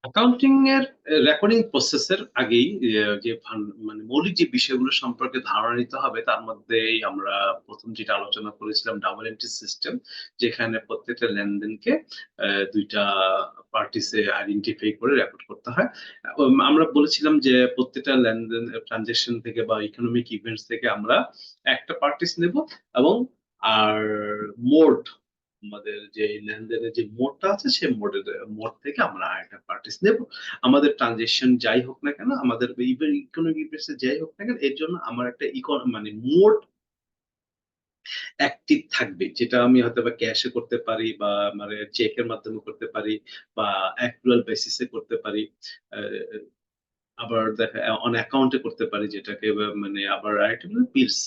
Accounting এর recording প্রসেসের আগেই যে মানে মৌলিক যে বিষয়গুলো সম্পর্কে ধারণা নিতে হবে তার মধ্যেই আমরা প্রথম যেটা আলোচনা করেছিলাম ডাবল এন্ট্রি সিস্টেম, যেখানে প্রত্যেকটা লেনদেনকে দুইটা পার্টিসে আইডেন্টিফাই করে রেকর্ড করতে হয়। আমরা বলেছিলাম যে প্রত্যেকটা লেনদেন ট্রানজেকশন থেকে বা ইকোনমিক ইভেন্টস থেকে আমরা একটা পার্টিস নেব, এবং আর মোড, আমাদের যে লেনদেনের যে মোডটা আছে সেই মোড থেকে আমরা একটা পার্টিস নেব। আমাদের ট্রানজেকশন যাই হোক না কেন, আমাদের ইকোনমিক ইভেন্টস যাই হোক না কেন, এর জন্য আমার একটা মানে মোড অ্যাক্টিভ থাকবে, যেটা আমি হয়তো বা ক্যাশে করতে পারি বা মানে চেকের মাধ্যমে করতে পারি বা অ্যাক্রুয়াল বেসিসে করতে পারি। আবার দেখা অন অ্যাকাউন্টে করতে পারি, যেটাকে মানে আবার আরেকটা বিলস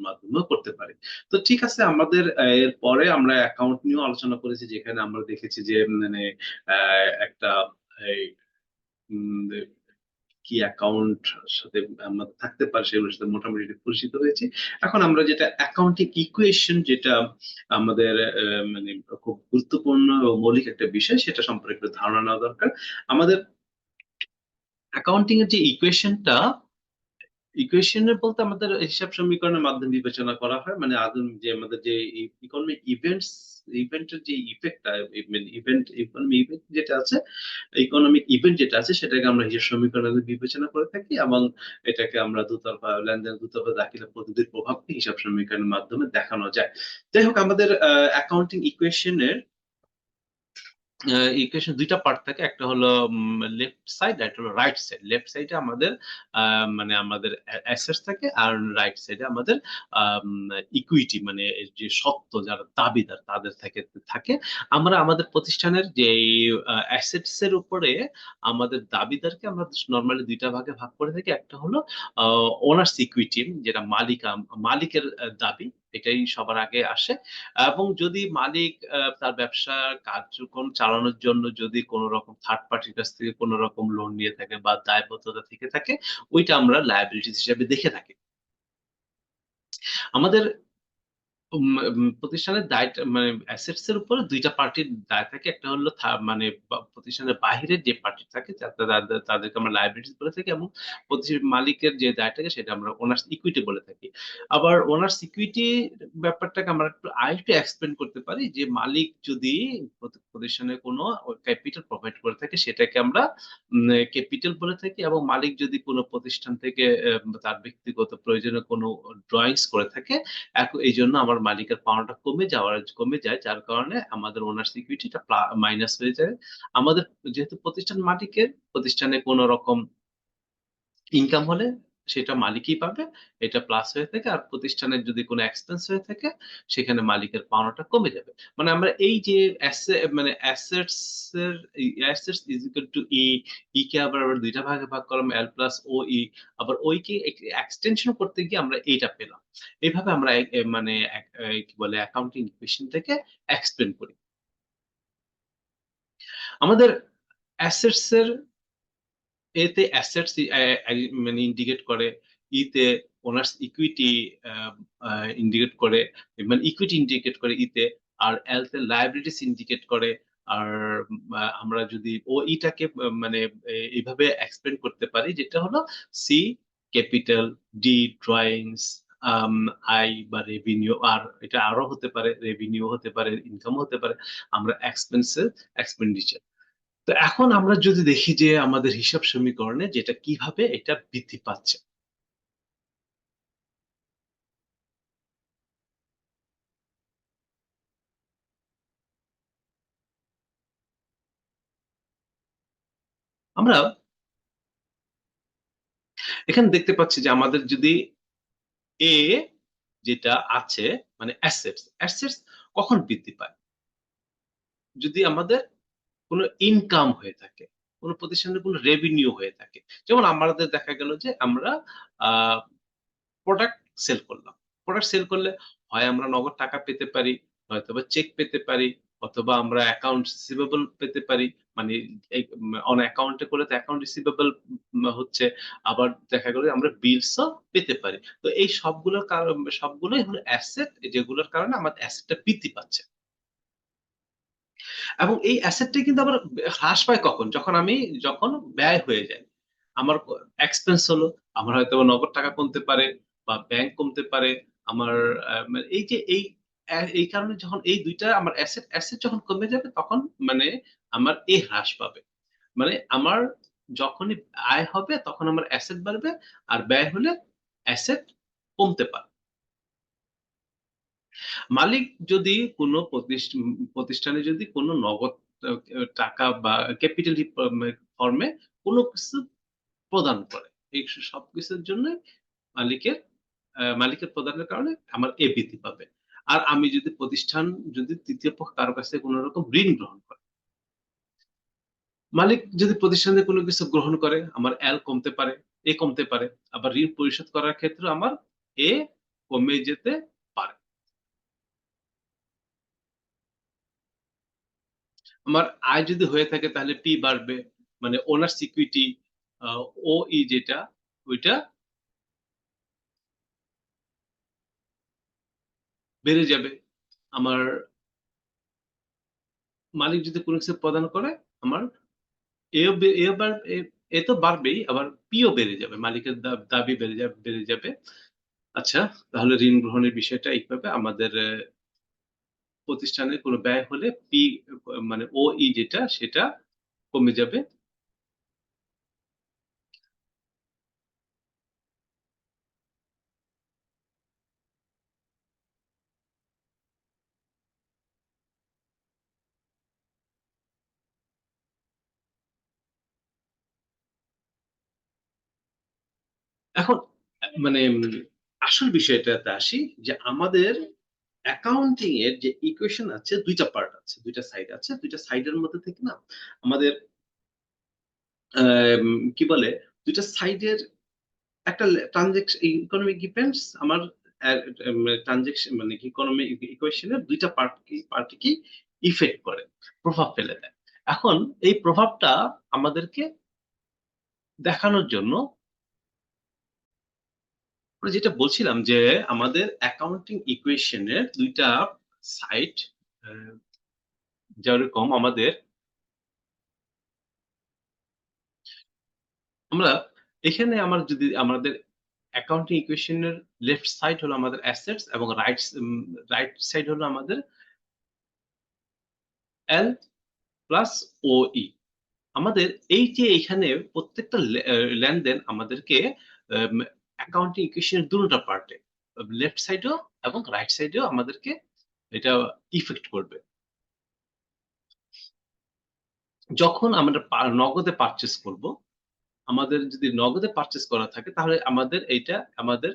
মাধ্যমেও করতে পারি। তো ঠিক আছে, আমাদের এর পরে আমরা অ্যাকাউন্ট নিয়েও আলোচনা করেছি, যেখানে আমরা দেখেছি যে মানে একটা এই, উম, কি অ্যাকাউন্ট সাথে আমাদের থাকতে পারে সেগুলোর সাথে মোটামুটি একটু পরিচিত হয়েছে। এখন আমরা যেটা অ্যাকাউন্টিং ইকুয়েশন, যেটা আমাদের মানে খুব গুরুত্বপূর্ণ ও মৌলিক একটা বিষয়, সেটা সম্পর্কে একটু ধারণা নেওয়া দরকার আমাদের। অ্যাকাউন্টিং এর যে ইকুয়েশনটা, ইকুয়েশনের বলতে আমাদের হিসাব সমীকরণের মাধ্যমে বিবেচনা করা হয়, মানে আদম যে আমাদের যে ইকোনমিক ইভেন্টের যে ইফেক্টটা, ইকোনমিক ইভেন্ট যেটা আছে, ইকোনমিক ইভেন্ট যেটা আছে সেটাকে আমরা হিসাব সমীকরণে বিবেচনা করে থাকি, এবং এটাকে আমরা দুতরফা লেনদেন, দুতরফা দাখিলা পদ্ধতির প্রভাবকে হিসাব সমীকরণের মাধ্যমে দেখানো যায়। যাই হোক, আমাদের অ্যাকাউন্টিং ইকুয়েশনের ইকুয়েশন দুইটা পার্ট থাকে, একটা হলো লেফট সাইড, একটা হলো রাইট সাইড। লেফট সাইডে আমাদের মানে আমাদের অ্যাসেটস থাকে, আর রাইট সাইডে আমাদের ইকুইটি মানে যে সত্ত্ব, যারা দাবিদার তাদের থাকে থাকে আমরা আমাদের প্রতিষ্ঠানের যে অ্যাসেটস এর উপরে আমাদের দাবিদারকে আমরা নর্মালি দুইটা ভাগে ভাগ করে থাকি। একটা হলো ওনার্স ইকুইটি, যেটা মালিকের দাবি, এটাই সবার আগে আসে। এবং যদি মালিক তার ব্যবসার কার্যক্রম চালানোর জন্য যদি কোনো রকম থার্ড পার্টির কাছ থেকে কোনো রকম লোন নিয়ে থাকে বা দায়বদ্ধতা থেকে থাকে, ওইটা আমরা লায়াবিলিটিস হিসেবে দেখে থাকি। আমাদের প্রতিষ্ঠানের দায়টা মানে অ্যাসেটস এর উপরে দুইটা পার্টির দায় থাকে। একটা হলো মানে প্রতিষ্ঠানের বাহিরের যে পার্টি থাকে তাদেরকে আমরা লায়াবিলিটিস বলে থাকি, এবং মালিকের যে দায় থাকে সেটা আমরা ওনার্স ইকুইটি বলে থাকি। আবার ওনার্স ইকুইটি ব্যাপারটাকে আমরা একটু আরেকটু এক্সপ্লেন করতে পারি, যে মালিক যদি প্রতিষ্ঠানে কোনো ক্যাপিটাল প্রোভাইড করে থাকে সেটাকে আমরা ক্যাপিটাল বলে থাকি, এবং মালিক যদি কোনো প্রতিষ্ঠান থেকে তার ব্যক্তিগত প্রয়োজনে কোনো ড্রয়িংস করে থাকে, এই জন্য আমার মালিকের পাওনাটা কমে যায়, যার কারণে আমাদের ওনার সিকিউরিটিটা মাইনাস হয়ে যায়। আমাদের যেহেতু প্রতিষ্ঠান মালিকের, প্রতিষ্ঠানে কোনো রকম ইনকাম হলে সেটা মালিকই পাবে, এটা প্লাস হয়ে থাকে। আর প্রতিষ্ঠানের যদি কোনো এক্সপেন্স হয়ে থাকে, সেখানে মালিকের পাওনাটা কমে যাবে। মানে আমরা এই যে মানে অ্যাসেটস এর, অ্যাসেটস ইজ ইকুয়াল টু ই, ই কে আবার দুইটা ভাগে ভাগ করলাম, এল প্লাস ও ই, আবার ওই কে এক্সটেনশন করতে গিয়ে আমরা এইটা পেলাম। এইভাবে আমরা মানে কি বলে অ্যাকাউন্টিং ইকুয়েশন থেকে এক্সপ্লেন করি। আমাদের অ্যাসেটস এর, এতে অ্যাসেটস মানে ইন্ডিকেট করে, ইতে ওনার্স ইকুইটি ইন্ডিকেট করে, মানে ইকুইটি ইন্ডিকেট করে ইতে, আর এল তে লায়াবিলিটিস ইন্ডিকেট করে। আর আমরা যদি ও ইটাকে মানে এইভাবে এক্সপ্লেন করতে পারি, যেটা হলো C capital, D drawings, I বা রেভিনিউ, আর এটা আরো হতে পারে, রেভিনিউ হতে পারে, ইনকাম হতে পারে, আমরা এক্সপেন্সেস, এক্সপেন্ডিচার। তো এখন আমরা যদি দেখি যে আমাদের হিসাব সমীকরণে যেটা কিভাবে এটা বৃদ্ধি পাচ্ছে, আমরা এখানে দেখতে পাচ্ছি যে আমাদের যদি এ যেটা আছে, মানে অ্যাসেটস, অ্যাসেটস কখন বৃদ্ধি পায়? যদি আমাদের কোনো ইনকাম হয়ে থাকে, কোনো প্রতিষ্ঠানের কোনো রেভিনিউ হয়ে থাকে। যেমন আমাদের দেখা গেল যে আমরা প্রোডাক্ট সেল করলাম। প্রোডাক্ট সেল করলে হয় আমরা নগদ টাকা পেতে পারি, হয়তোবা চেক পেতে পারি, অথবা আমরা অ্যাকাউন্ট রিসিভেবল পেতে পারি। মানে অন অ্যাকাউন্টে করলে তো অ্যাকাউন্ট রিসিভেবল হচ্ছে, আবার দেখা গেল আমরা বিলসও পেতে পারি। তো এই সবগুলোর কারণ, সবগুলোই হলো অ্যাসেট, যেগুলোর কারণে আমাদের অ্যাসেটটা বৃদ্ধি পাচ্ছে। এবং এই অ্যাসেটটাই কিন্তু আবার হ্রাস পায় কখন? যখন ব্যয় হয়ে যায়। আমার এক্সপেন্স হলো, আমার হয়তোবা নগদ টাকা কমতে পারে বা ব্যাংক কমতে পারে। আমার মানে এই যে এই কারণে যখন এই ২ টা আমার অ্যাসেট যখন কমে যাবে তখন মানে আমার হ্রাস পাবে। মানে আমার যখনই আয় হবে তখন আমার অ্যাসেট বাড়বে, আর ব্যয় হলে অ্যাসেট কমতে পারে। মালিক যদি কোনো প্রতিষ্ঠানে যদি কোনো নগদ টাকা বা ক্যাপিটাল ফর্মে কোনো কিছু প্রদান করে। এই সবকিছুর জন্যই মালিকের মালিকের প্রদানের কারণে আমার বৃদ্ধি পাবে। আর আমি যদি যদি ৩য় পক্ষ কারো কাছ থেকে কোন রকম ঋণ গ্রহণ করে, মালিক যদি প্রতিষ্ঠান থেকে কোনো কিছু গ্রহণ করে, আমার কমতে পারে, কমতে পারে। আবার ঋণ পরিশোধ করার ক্ষেত্রে আমার এ কমে যেতে পারে। আমার আয় যদি হয়ে থাকে তাহলে পি বাড়বে। মানে ওনারস ইকুইটি আ ওই যেটা ওইটা বেড়ে যাবে। আমার মালিক যদি কোন কিছু প্রদান করে, আমার এও বে এও বাড় এ এ তো বাড়বেই, আবার পি ও বেড়ে যাবে। মালিকের দাবি বেড়ে যাবে। আচ্ছা, তাহলে ঋণ গ্রহণের বিষয়টা এইভাবে আমাদের প্রতিষ্ঠানের কোন ব্যয় হলে পি মানে যেটা সেটা কমে যাবে। এখন মানে আসল বিষয়টাতে আসি যে আমাদের অ্যাকাউন্টিং এর যে ইকুয়েশন আছে ২ টা পার্ট আছে, ২ টা সাইড আছে। ২ টা সাইডের মধ্যে থেকে না আমাদের কি বলে ২ টা সাইডের একটা ইকোনমিক ডিপেন্ডস আমার অ্যা ট্রান্সেকশন মানে ইকোনমিক ইকুয়েশন এর ২ টা পার্টকেই ইফেক্ট করে, প্রভাব ফেলে দেয়। এখন এই প্রভাবটা আমাদেরকে দেখানোর জন্য আমরা যেটা বলছিলাম যে আমাদের অ্যাকাউন্টিং ইকুয়েশন এর ২ টা সাইড অ্যা যেরকম আমরা এখানে যদি আমাদের অ্যাকাউন্টিং ইকুয়েশন এর লেফট সাইড হলো আমাদের অ্যাসেটস এবং রাইট সাইড হলো আমাদের এল প্লাস ওই। আমাদের এই যে এখানে প্রত্যেকটা লেনদেন আমাদেরকে আম অ্যাকাউন্টিং ইকুয়েশন এর দুটোটা পার্টে লেফট সাইডেও এবং রাইট সাইডেও আমাদেরকে এটা ইফেক্ট করবে। যখন আমরা নগদে পারচেজ করব, আমাদের যদি নগদে পারচেজ করা থাকে তাহলে আমাদের এইটা আমাদের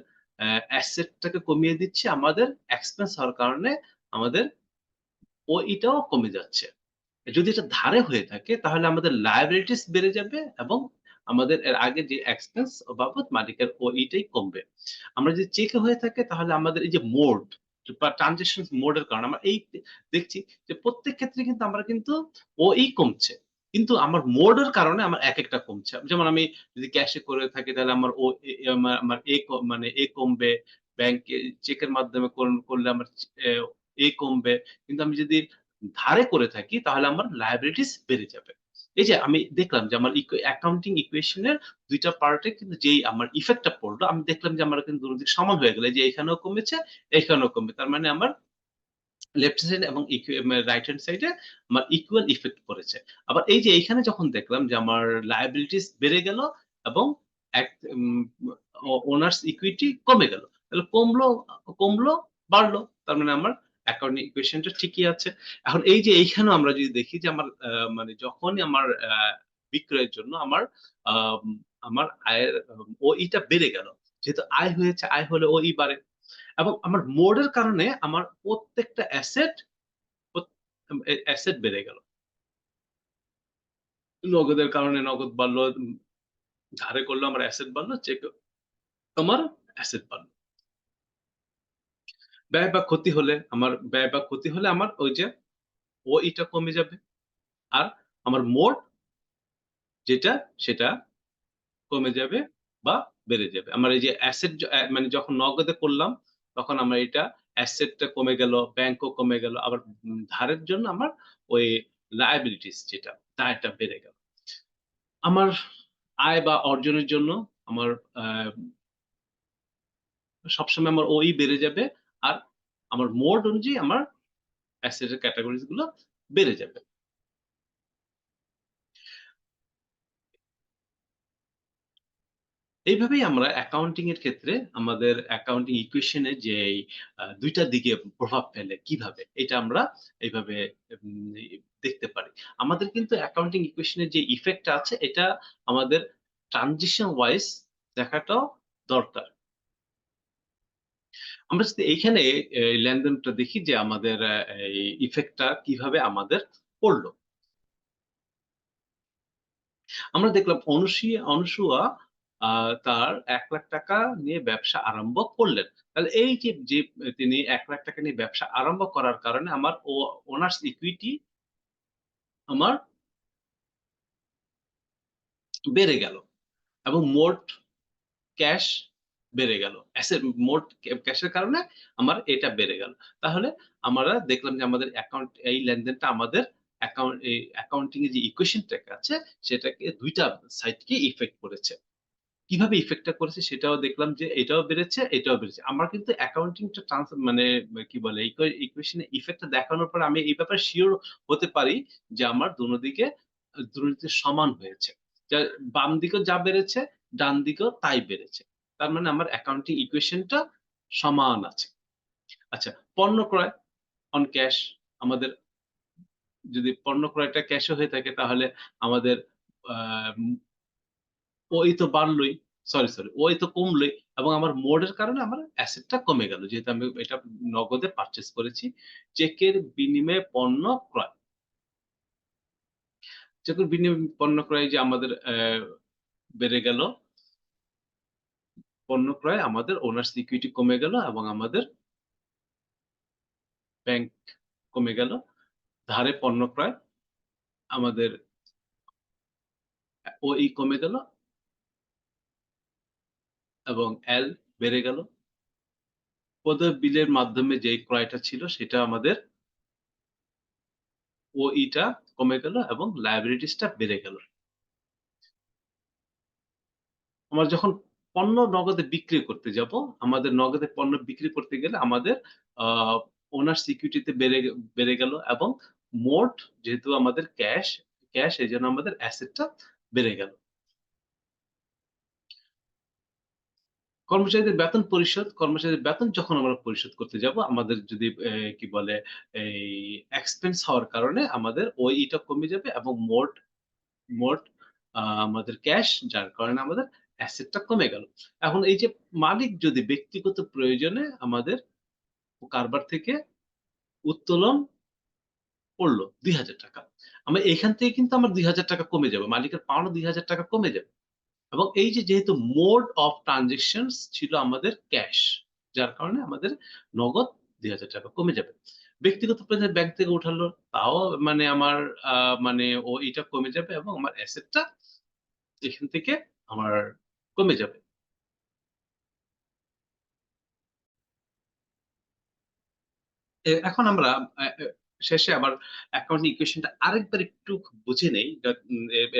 অ্যাসেটটাকে কমিয়ে দিচ্ছে। আমাদের এক্সপেন্স হওয়ার কারণে আমাদের ওইটাও কমে যাচ্ছে। যদি এটা ধারে হয়ে থাকে তাহলে আমাদের লায়াবিলিটিস বেড়ে যাবে এবং আমাদের এর আগে যে এক্সপেন্স বাবদ মালিকের ওইটাই কমবে। আমরা যদি চেকে হয়ে থাকে তাহলে আমাদের এই যে মোড বা ট্রান্সেকশন মোড এর কারণে আমরা দেখছি যে প্রত্যেক ক্ষেত্রে কিন্তু আমরা কিন্তু কমছে। কিন্তু আমার মোড এর কারণে আমার একেকটা কমছে। যেমন আমি যদি ক্যাশে করে থাকি তাহলে আমার ও এ এ আমার আমার মানে কমবে। ব্যাংকে চেকের মাধ্যমে করলে আমার এ কমবে। কিন্তু আমি যদি ধারে করে থাকি তাহলে আমার লায়াবিলিটিস বেড়ে যাবে। এই যে আমি দেখলাম যে আমার অ্যাকাউন্টিং ইকুয়েশন এর ২ টা পার্ট এ কিন্তু যেই আমার ইফেক্ট টা পড়লো, আমি দেখলাম যে আমার কিন্তু দুদিক সমান হয়ে গেল। এই যে এখানেও কমেছে, এখানেও কমবে। তার মানে আমার লেফট সাইড এবং রাইট হ্যান্ড সাইড এ আমার ইকুয়াল ইফেক্ট পড়েছে। আবার এই যে এইখানে যখন দেখলাম যে আমার লায়াবিলিটিস বেড়ে গেল এবং এক উম ওনার্স ইকুইটি কমে গেল। তাহলে কমলো, বাড়লো। তার মানে আমার অ্যাকাউন্টিং ইকুয়েশন টা ঠিকই আছে। এখন এই যে এইখানেও আমরা যদি দেখি যে আমার মানে যখনই আমার বিক্রয়ের জন্য আম আমার আয়ের ওইটা বেড়ে গেল। যেহেতু আয় হয়েছে, আয় হলে ওই বাড়ে। এবং আমার মোড এর কারণে আমার প্রত্যেকটা প্রত অ্যাসেট বেড়ে গেল। নগদের কারণে নগদ বাড়লো, ধারে করলেও আমার অ্যাসেট বাড়লো, চেকে আমার অ্যাসেট বাড়লো। ব্যয় বা ক্ষতি হলে আমার ওই যে ওইটা কমে যাবে। আর আমার মোড যেটা সেটা কমে যাবে বা বেড়ে যাবে। আমার এই যে অ্যাসেট মানে যখন নগদে করলাম তখন আমার এটা অ্যাসেটটা কমে গেল, ব্যাংকও কমে গেল। আবার ধারের জন্য আমার ওই লায়াবিলিটিস যেটা, দায়টা বেড়ে গেল। আমার আয় বা অর্জনের জন্য আমার আ সবসময় আমার ওই বেড়ে যাবে। আর আমার মোড অনুযায়ী আমার অ্যাসেট এর ক্যাটেগরিজ গুলো বেড়ে যাবে। এইভাবেই আমরা অ্যাকাউন্টিং এর ক্ষেত্রে আমাদের অ্যাকাউন্টিং ইকুয়েশন এ যেই ২ টা দিকে প্রভাব ফেলে কিভাবে? এটা আমরা এইভাবে উম দেখতে পারি। আমাদের কিন্তু অ্যাকাউন্টিং ইকুয়েশন এর যে ইফেক্ট টা আছে এটা আমাদের ট্রানজিশন ওয়াইজ দেখাটাও দরকার। আমরা যদি এইখানে লেনদেনটা দেখি যে আমাদের এই ইফেক্ট টা কিভাবে আমাদের পড়ল। আমরা দেখলাম অনুসুয়া আ তার ৳১,০০,০০০ নিয়ে ব্যবসা আরম্ভ করলেন। তাহলে এই যে তিনি ৳১,০০,০০০ নিয়ে ব্যবসা আরম্ভ করার কারণে আমার ওনার্স ইকুইটি আমার বেড়ে গেল এবং মোট ক্যাশ বেড়ে গেল। মোট ক্যাশের কারণে আমার এটা বেড়ে গেল। তাহলে আমরা দেখলাম যে আমাদের এই লেনদেনটা আমাদের অ্যাকাউন্টিং এর যে ইকুয়েশন টা আছে সেটাকে ২ টা সাইডকে ইফেক্ট করেছে। কিভাবে ইফেক্ট টা করেছে সেটাও দেখলাম যে এটাও বেড়েছে, এটাও বেড়েছে। আমরা কিন্তু অ্যাকাউন্টিং টা মানে কি বলে ইকুয়েশন এর ইফেক্ট টা দেখানোর পর আমি এই ব্যাপারে সিউর হতে পারি যে আমার দোনো দিকে দুর্নীতি সমান হয়েছে। যা বাম দিকেও যা বেড়েছে, ডান দিকেও তাই বেড়েছে। তার মানে আমার অ্যাকাউন্টিং ইকুয়েশন টা সমান আছে। আচ্ছা, পণ্য ক্রয় অন ক্যাশ আমাদের যদি পণ্য ক্রয়টা ক্যাশে হয়ে থাকে তাহলে আমাদের আ ওই তো বাড়লই। সরি, ওই তো কমলই এবং আমার মোড এর কারণে আমার অ্যাসেটটা কমে গেল। যেহেতু আমি এটা নগদে পারচেজ করেছি। চেকের বিনিময়ে পণ্য ক্রয়। চেকের বিনিময়ে পণ্য ক্রয় যে আমাদের বেড়ে গেল। পণ্য ক্রয় আমাদের ওনার্স ইকুইটি কমে গেল এবং আমাদের ব্যাংক কমে গেল। ধারে পণ্য ক্রয় আমাদের ওই কমে গেল এবং বেড়ে গেল। পদের বিলের মাধ্যমে যেই ক্রয়টা ছিল সেটা আমাদের ওইটা কমে গেল এবং লায়াবিলিটিস টা বেড়ে গেল। আমরা যখন পণ্য নগদে বিক্রি করতে যাব, আমাদের নগদে পণ্য বিক্রি করতে গেলে আমাদের আ ওনার সিকিউরিটিতে বেড়ে গেল এবং মোট যেহেতু আমাদের ক্যাশ এজন্য আমাদের অ্যাসেটটা বেড়ে গেল। কর্মচারীদের বেতন যখন আমরা পরিশোধ করতে যাব, আমাদের যদি কি বলে এই এক্সপেন্স হওয়ার কারণে আমাদের ওইটা কমে যাবে এবং মোট মোট আমাদের ক্যাশ যার কারণে আমাদের অ্যাসেটটা কমে গেল। এখন এই যে মালিক যদি ব্যক্তিগত প্রয়োজনে আমাদের কারবার থেকে উত্তোলন করল ৳২,০০০। আমরা এখান থেকে কিন্তু আমার ৳২,০০০ কমে যাবে। মালিকের পাওনা ৳২,০০০ কমে যাবে। এবং এই যে যেহেতু মোড অফ ট্রান্সেকশনস ছিল আমাদের ক্যাশ। যার কারণে আমাদের নগদ ৳২,০০০ কমে যাবে। ব্যক্তিগত প্রয়োজনে ব্যাংক থেকে উঠালো তাও মানে আমার আ মানে এটা কমে যাবে এবং আমার অ্যাসেটটা এখান থেকে আমার কমে যাবে। এখন আমরা এ এ শেষে আবার অ্যাকাউন্টিং ইকুয়েশনটা আরেকবার একটু বুঝে নেই।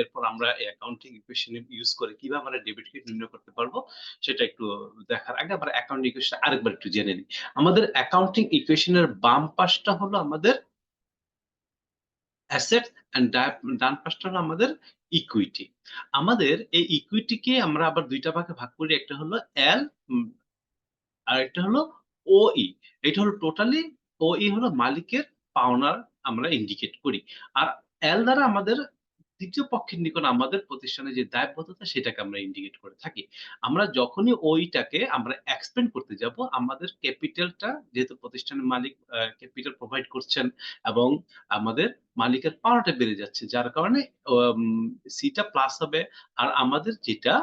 এরপর আমরা এই অ্যাকাউন্টিং ইকুয়েশন ইউজ করে কিভাবে আমরা ডেবিট ক্রেডিট নির্ণয় করতে পারবো সেটা একটু দেখার আগে আমরা অ্যাকাউন্টিং ইকুয়েশন আরেকবার একটু জেনে নিই। আমাদের অ্যাকাউন্টিং ইকুয়েশন এর বাম পাশটা হলো আমাদের অ্যাসেট অ্যান্ড ডান পাশটা হলো আমাদের ইকুইটি। আমাদের এই ইকুইটিকে আমরা আবার ২ টা ভাগে ভাগ করি। একটা হলো এল উম আরেকটা হলো ওই। এটা হলো টোটালি ওই হলো মালিকের পাওনার আমরা ইন্ডিকেট করি। আর এল দ্বারা আমাদের ৩য় পক্ষের নিকট আমাদের প্রতিষ্ঠানের যে দায়বদ্ধতা সেটাকে আমরা ইন্ডিকেট করে থাকি। আমরা যখনই ওইটাকে আমরা এক্সপেন্ড করতে যাব আমাদের ক্যাপিটালটা যেহেতু প্রতিষ্ঠানের মালিক ক্যাপিটাল প্রোভাইড করছেন এবং আমাদের মালিকের পাওনাটা বেড়ে যাচ্ছে। যার কারণে ওম সি টা প্লাস হবে। আর আমাদের যেটা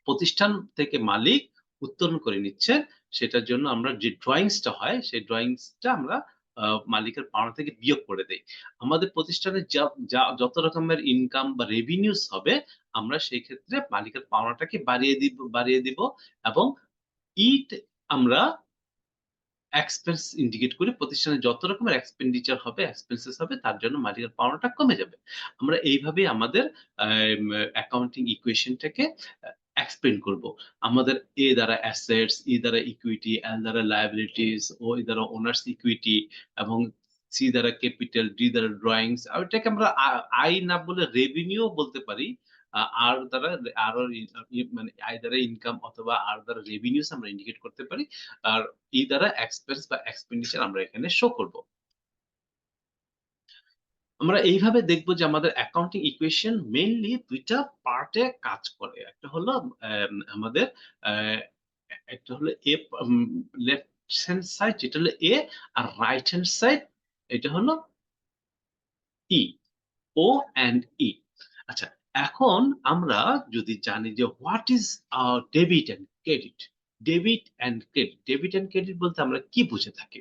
প্রতিষ্ঠান থেকে মালিক উত্তোলন করে নিচ্ছে, সেটার জন্য আমরা যে ড্রয়িংস টা হয়, সেই ড্রয়িংস টা আমরা আ মালিকের পাওনা থেকে বিয়োগ করে দেই। আমাদের প্রতিষ্ঠানে যা যা যত রকমের ইনকাম বা রেভিনিউস হবে, আমরা সেই ক্ষেত্রে মালিকের পাওনাটাকে বাড়িয়ে দিব এবং ইট আমরা এক্সপেন্স ইন্ডিকেট করি। প্রতিষ্ঠানে যত রকমের এক্সপেন্ডিচার হবে, এক্সপেন্সেস হবে তার জন্য মালিকের পাওনাটা কমে যাবে। আমরা এইভাবেই আমাদের অ্যাকাউন্টিং ইকুয়েশনটাকে এক্সপ্লেইন করব। আমাদের A দ্বারা অ্যাসেটস, E দ্বারা ইকুইটি, L দ্বারা লায়াবিলিটিস, O দ্বারা ওনার্স ইকুইটি এবং C দ্বারা ক্যাপিটাল, D দ্বারা ড্রয়িংস। আর ওইটাকে আমরা I না বলে রেভিনিউ বলতে পারি। R দ্বারা আর মানে I দ্বারা ইনকাম অথবা R দ্বারা রেভিনিউস আমরা ইন্ডিকেট করতে পারি। আর E দ্বারা এক্সপেন্স বা এক্সপেন্ডিচার আমরা এখানে শো করব। আমরা এইভাবে দেখব যে আমাদের অ্যাকাউন্টিং ইকুয়েশন মেইনলি ২ টা পার্টে কাজ করে। একটা হলো আমাদের অ্যা একটা হলো লেফট হ্যান্ড সাইড যেটা হলো A আর রাইট হ্যান্ড সাইড এটা হলো E, O অ্যান্ড E। আচ্ছা, এখন আমরা যদি জানি যে what is debit and credit? Debit and credit বলতে আমরা কি বুঝে থাকি?